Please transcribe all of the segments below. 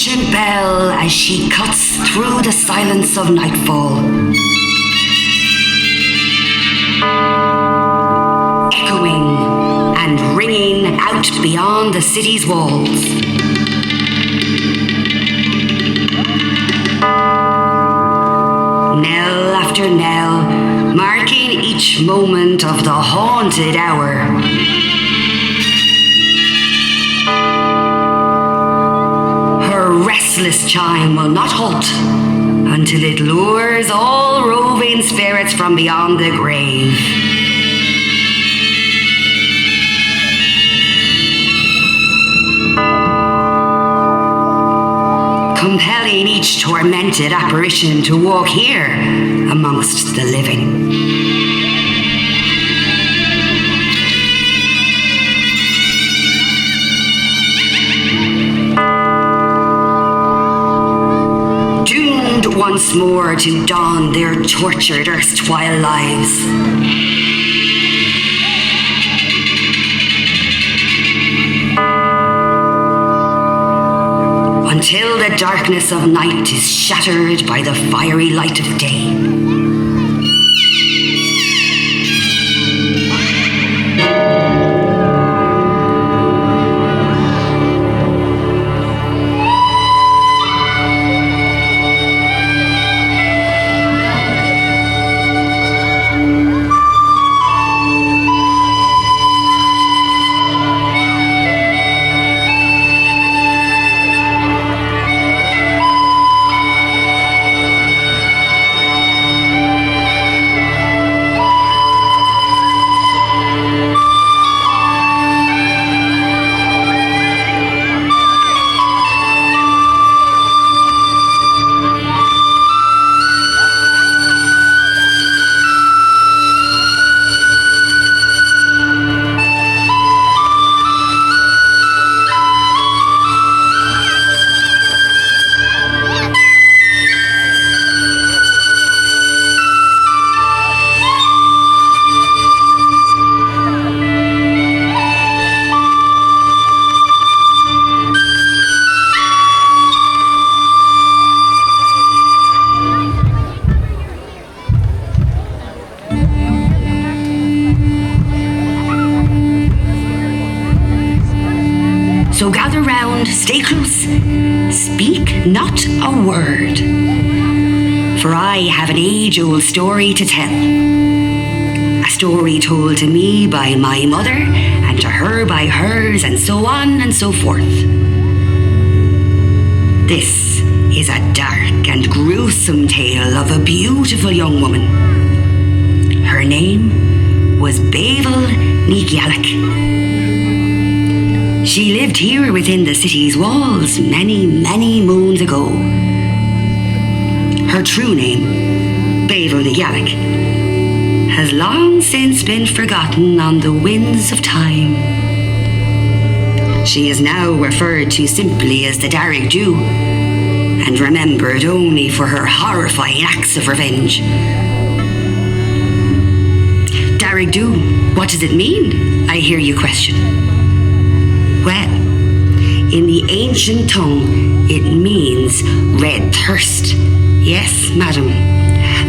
ancient bell as she cuts through the silence of nightfall. Echoing and ringing out beyond the city's walls. Knell after knell, marking each moment of the haunted hour. Her restless chime will not halt until it lures all roving spirits from beyond the grave. Compelling each tormented apparition to walk here amongst the living. Doomed once more to don their tortured erstwhile lives. Until the darkness of night is shattered by the fiery light of day. So gather round, stay close, speak not a word. For I have an age-old story to tell. A story told to me by my mother, and to her by hers, and so on and so forth. This is a dark and gruesome tale of a beautiful young woman. Her name was Babel Nigialek. She lived here within the city's walls many, many moons ago. Her true name, Babel Nigialek, has long since been forgotten on the winds of time. She is now referred to simply as the Darrig Jew, and remembered only for her horrifying acts of revenge. Darrig Jew, what does it mean? I hear you question. Well, in the ancient tongue, it means red thirst. Yes, madam.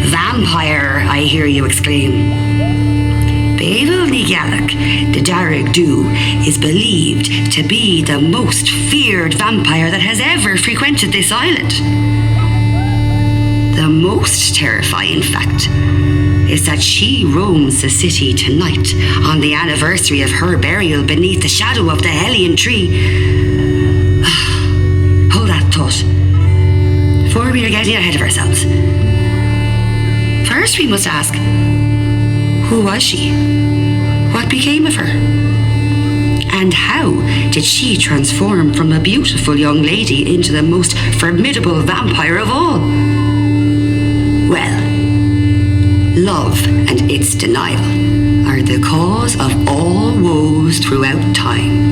Vampire, I hear you exclaim. Babel Nigialek, the Darrig Jew, is believed to be the most feared vampire that has ever frequented this island. The most terrifying fact is that she roams the city tonight on the anniversary of her burial beneath the shadow of the Hellion tree. Hold that thought, for we are getting ahead of ourselves. First we must ask, who was she? What became of her? And how did she transform from a beautiful young lady into the most formidable vampire of all? Well, love and its denial are the cause of all woes throughout time.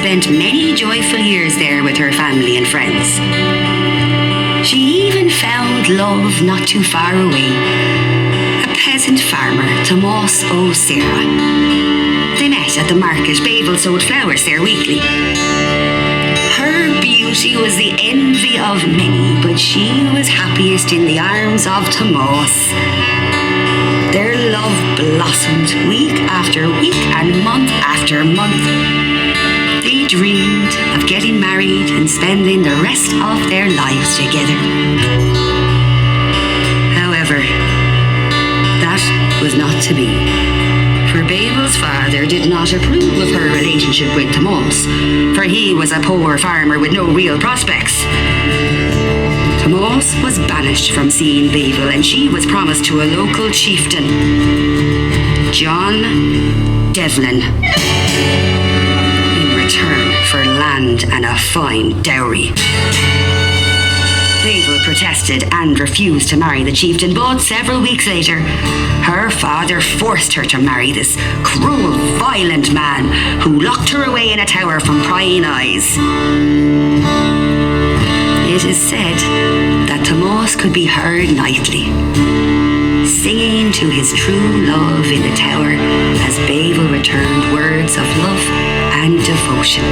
spent many joyful years there with her family and friends. She even found love not too far away, a peasant farmer, Tomás O'Sara. They met at the market. Babel sold flowers there weekly. Her beauty was the envy of many, but she was happiest in the arms of Tomás. Their love blossomed week after week and month after month. They dreamed of getting married and spending the rest of their lives together. However, that was not to be. For Babel's father did not approve of her relationship with Tomás, for he was a poor farmer with no real prospects. Tomás was banished from seeing Babel, and she was promised to a local chieftain, John Devlin, in return for land and a fine dowry. Babel protested and refused to marry the chieftain, but several weeks later, her father forced her to marry this cruel, violent man who locked her away in a tower from prying eyes. It is said that Tomás could be heard nightly, singing to his true love in the tower as Babel returned words of love and devotion.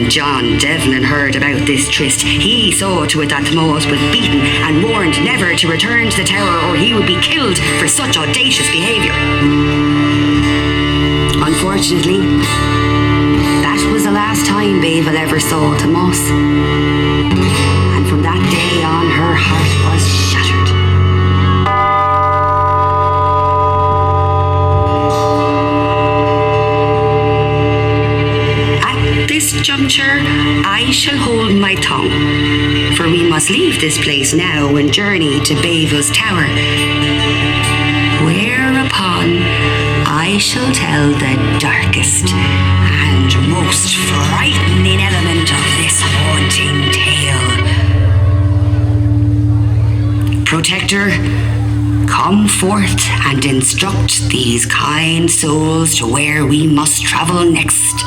John Devlin heard about this tryst. He saw to it that Tomás was beaten and warned never to return to the tower or he would be killed for such audacious behaviour. Unfortunately, that was the last time Babel ever saw Tomás. And from that day on, her heart was shattered. This juncture, I shall hold my tongue, for we must leave this place now and journey to Babel's tower, whereupon I shall tell the darkest and most frightening element of this haunting tale. Protector, come forth and instruct these kind souls to where we must travel next.